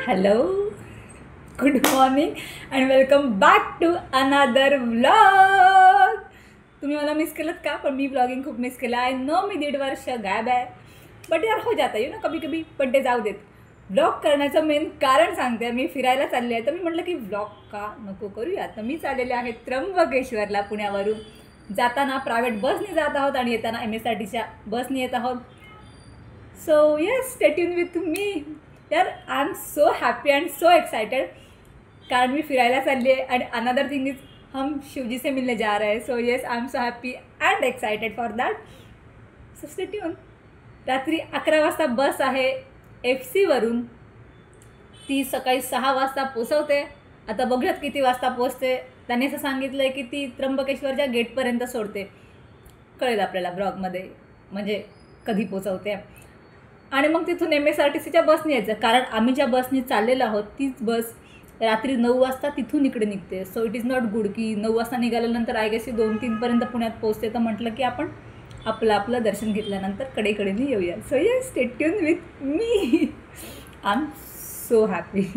Hello, good morning and welcome back to another vlog. तुम्ही मला miss केलं का? पण मी व्लॉगिंग खूप मिस केलं. आय नो मी 1.5 वर्ष गायब आहे, बट यार हो जाता ना कभी कभी. पण ते जाऊ देत. व्लॉग करण्याचं मेन कारण सांगते. मी फिरायला चालले आहे, तर मी म्हटलं की व्लॉग का नको करूया. तर मी चाललेले आहे त्र्यंबकेश्वरला पुण्यावरून. जाताना प्रायव्हेट बसने जात आहोत आणि येताना MSRTच्या बसने येत आहोत. So yes, stay tune with me. यार I am so happy and so excited, कारण मी फिरायला चालली आहे. आणि अनदर थिंग इज हम शिवजी से मिलने जा रहे हैं. So yes, I am so happy and excited for that. So stay tune. रात्री 11 वाजता बस आहे FC वरून. ती सकाळी 6 वाजता पोचवते. आता बघूयात किती वाजता पोचते. त्यांनी असं सांगितलं आहे की ती त्र्यंबकेश्वरच्या गेटपर्यंत सोडते. कळेल आपल्याला ब्लॉगमध्ये, म्हणजे कधी पोचवते. आणि मग तिथून MSRTCच्या बसने यायचं, कारण आम्ही ज्या बसने चाललेलो आहोत तीच बस रात्री 9 वाजता तिथून इकडे निघते. So it is not good की 9 वाजता निघाल्यानंतर आय गेस 2-3 पर्यंत पुण्यात पोचते. तर म्हटलं की आपण आपलं दर्शन घेतल्यानंतर कडेकडेने येऊया. So yes, stay tune with me. I am so happy.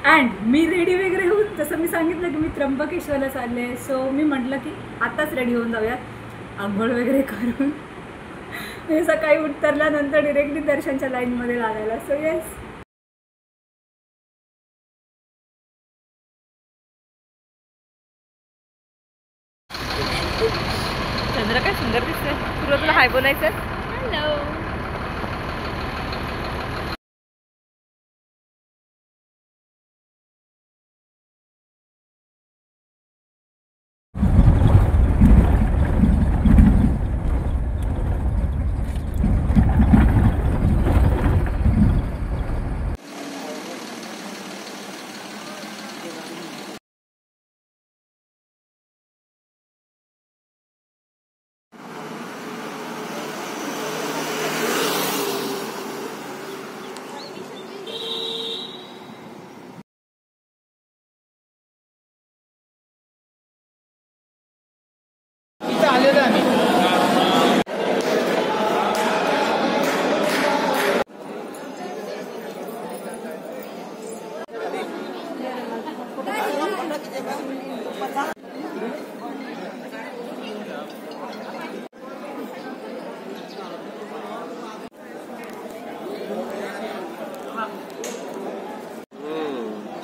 And me ready वगैरे होऊन, जसं मी सांगितलं की मी त्र्यंबकेश्वरला चालले आहे. सो मी म्हटलं की आताच रेडी होऊन जाऊयात, आंघोळ वगैरे करून. मी सकाळी उतरल्यानंतर डिरेक्टली दर्शनच्या लाईनमध्ये लागायला. सो येस, चंद्र काय सुंदर दिसते. तुला तुला हाय बोलायचं. हॅलो.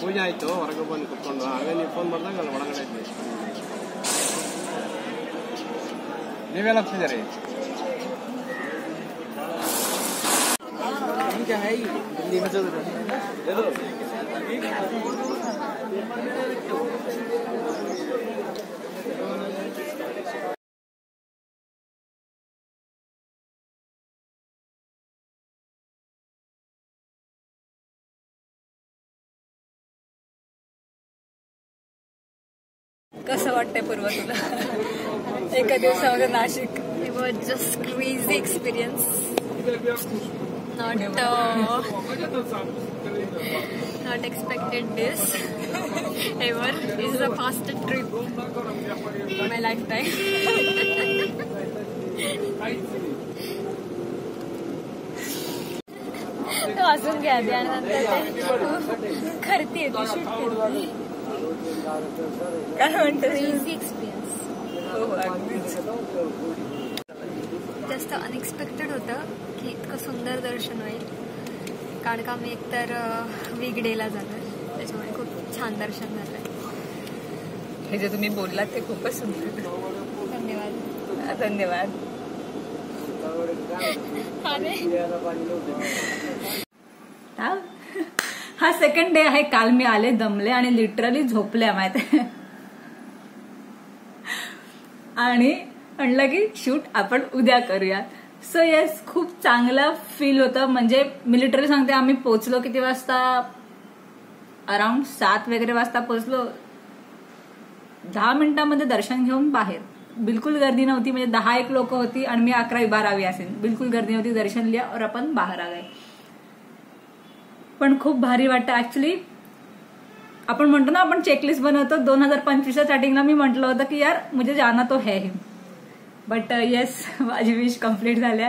ಪೂಜೆ ಆಯ್ತು, ಹೊರಗೆ ಬಂದು ಕುತ್ಕೊಂಡು. ಆಗ ನೀವು ಫೋನ್ ಮಾಡಿದಾಗ ಅಲ್ಲಿ ಒಳಗಡೆ ಇದ್ವಿ. ನೀವೆಲ್ಲ ಹೋಗ್ತಿದ್ದೀರಿ? कसं वाटतंय पूर्व तुला एका दिवसामध्ये Nashik? It was just crazy experience. Not expected this ever. This is the fastest trip in my lifetime. तो अजून घ्या त्यानंतर करते ती शूट करते. काय म्हणते? Crazy experience. जास्त अनएक्सपेक्टेड होतं की इतकं सुंदर दर्शन होईल, कारण का मी एकतर वीकडेला जाणार, त्याच्यामुळे खूप छान दर्शन झालंय. हे जे तुम्ही बोललात ते खूपच सुंदर. धन्यवाद. धन्यवाद. हा सेकंड डे आहे. काल मी आले दमले आणि लिटरली झोपले माहिती, आणि म्हणलं की शूट आपण उद्या करूया. सो येस, खूप चांगला फील होतं. म्हणजे मी लिटरली सांगते, आम्ही पोचलो किती वाजता? अराउंड 7 वगैरे वाजता पोचलो. 10 मिनिटांमध्ये दर्शन घेऊन बाहेर. बिलकुल गर्दी नव्हती, म्हणजे 10-1 लोक होती आणि मी 11-12 असेल. बिलकुल गर्दी नव्हती. दर्शन लिया और आपण बाहेर आ गए. पण खूप भारी वाटतं ऍक्च्युली. आपण म्हणतो ना, आपण चेकलिस्ट बनवतो. 2025च्या स्टार्टिंगला मी म्हटलं होतं की यार मुझे जाना तो है. बट येस, माझी विश कम्प्लीट झाल्या.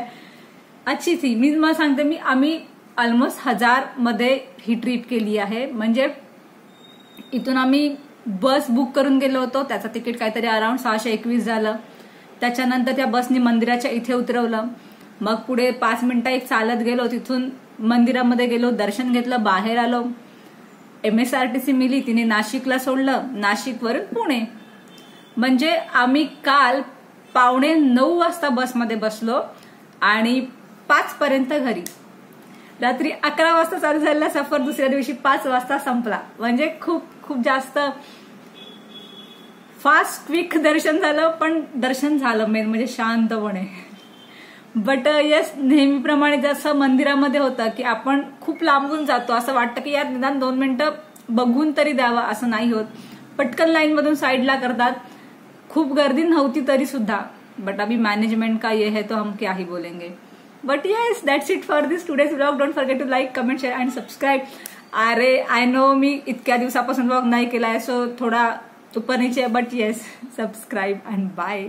अच्छी थी. मी मला सांगते आम्ही ऑलमोस्ट 1000 मध्ये ही ट्रिप केली आहे. म्हणजे इथून आम्ही बस बुक करून गेलो होतो, त्याचं तिकीट काहीतरी अराउंड 621 झालं. त्याच्यानंतर त्या बसनी मंदिराच्या इथे उतरवलं. मग पुढे 5 मिनिटं एक चालत गेलो, तिथून मंदिरामध्ये गेलो, दर्शन घेतलं, बाहेर आलो. MSRTC मिली, तिने नाशिकला सोडलं, नाशिकवरून पुणे. म्हणजे आम्ही काल 8:45 वाजता बसमध्ये बसलो आणि 5 पर्यंत घरी. रात्री 11 वाजता चालू झालेला सफर दुसऱ्या दिवशी 5 वाजता संपला. म्हणजे खूप खूप जास्त फास्ट क्विक दर्शन झालं, पण दर्शन झालं मेन म्हणजे शांतपणे. बट येस, नेहमीप्रमाणे जसं मंदिरामध्ये होतं की आपण खूप लांबून जातो, असं वाटतं की यार निदान 2 मिनिटं बघून तरी द्यावं, असं नाही होत. पटकन लाईन मधून साईडला करतात. खूप गर्दी नव्हती तरी सुद्धा. बट अभी मैनेजमेंट का ये है तो हम क्या ही बोलेंगे. But yes, that's it for this today's vlog. Don't forget to like, comment, share and subscribe. अरे आय नो मी इतक्या दिवसापासून व्लॉग नाही केलाय, सो थोडा ऊपर नीचे, but yes, subscribe and bye.